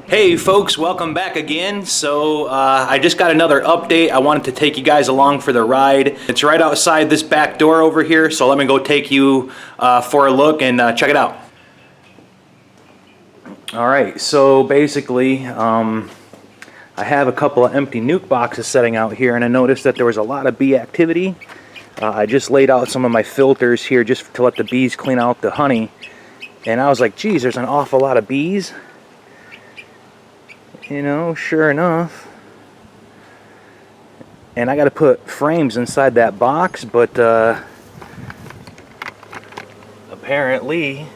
Hey folks, welcome back again. So I just got another update. I wanted to take you guys along for the ride. It's right outside this back door over here, so let me go take you for a look and check it out. Alright, so basically I have a couple of empty nuke boxes setting out here, and I noticed that there was a lot of bee activity. I just laid out some of my filters here just to let the bees clean out the honey, and I was like, geez, there's an awful lot of bees. You know, sure enough. And I got to put frames inside that box, but apparently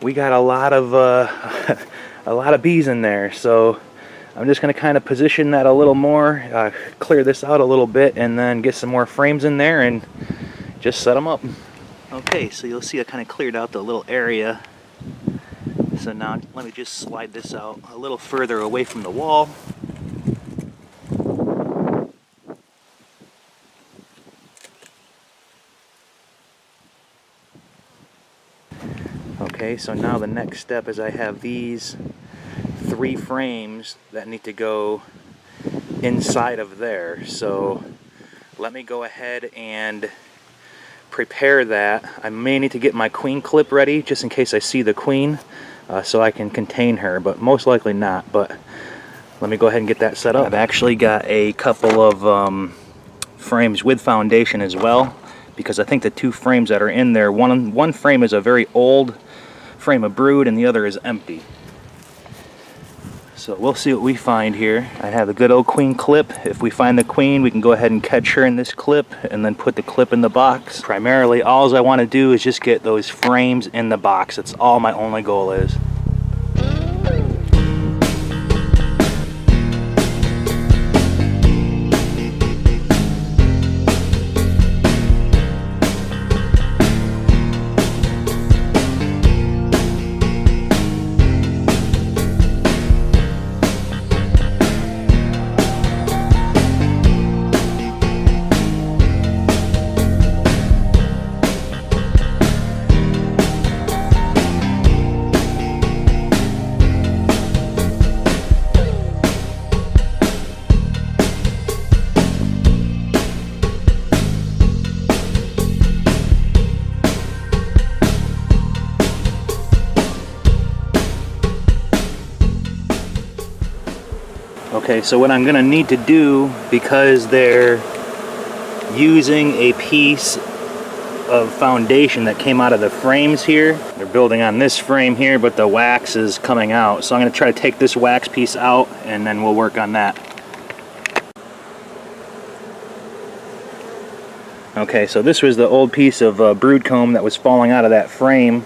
we got a lot of a lot of bees in there. So I'm just going to kind of position that a little more, clear this out a little bit, and then get some more frames in there and just set them up. Okay, so you'll see I kind of cleared out the little area. So now let me just slide this out a little further away from the wall. Okay, so now the next step is I have these 3 frames that need to go inside of there. So let me go ahead and prepare that. I may need to get my queen clip ready just in case I see the queen, so I can contain her, but most likely not. But let me go ahead and get that set up. I've actually got a couple of frames with foundation as well, because I think the 2 frames that are in there, one frame is a very old frame of brood and the other is empty. So we'll see what we find here. I have a good old queen clip. If we find the queen, we can go ahead and catch her in this clip and then put the clip in the box. Primarily, all I want to do is just get those frames in the box. That's all my only goal is. Okay, so what I'm going to need to do, because they're using a piece of foundation that came out of the frames here, they're building on this frame here, but the wax is coming out. So I'm going to try to take this wax piece out and then we'll work on that. Okay, so this was the old piece of brood comb that was falling out of that frame.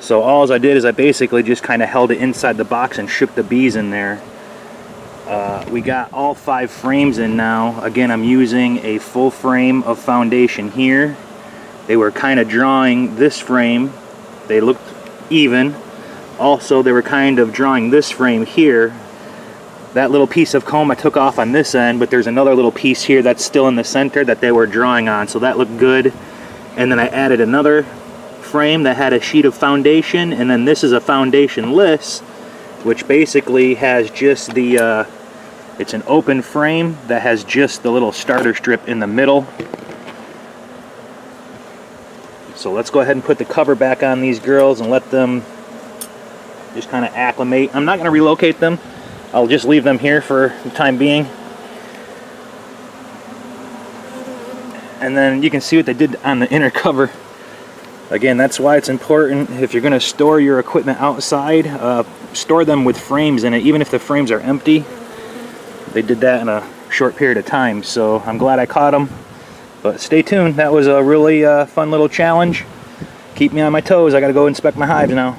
So all I did is I basically just kind of held it inside the box and shook the bees in there. We got all 5 frames in now. Again, I'm using a full frame of foundation here. They were kind of drawing this frame. They looked even. Also, they were kind of drawing this frame here. That little piece of comb I took off on this end, but there's another little piece here that's still in the center that they were drawing on, so that looked good. And then I added another frame that had a sheet of foundation, and then this is a foundation-less, which basically has just the it's an open frame that has just the little starter strip in the middle. So let's go ahead and put the cover back on these girls and let them just kind of acclimate. I'm not going to relocate them. I'll just leave them here for the time being. And then you can see what they did on the inner cover. Again, that's why it's important, if you're going to store your equipment outside, store them with frames in it, even if the frames are empty. They did that in a short period of time, so I'm glad I caught them. But stay tuned, that was a really fun little challenge. Keep me on my toes, I gotta go inspect my hives now.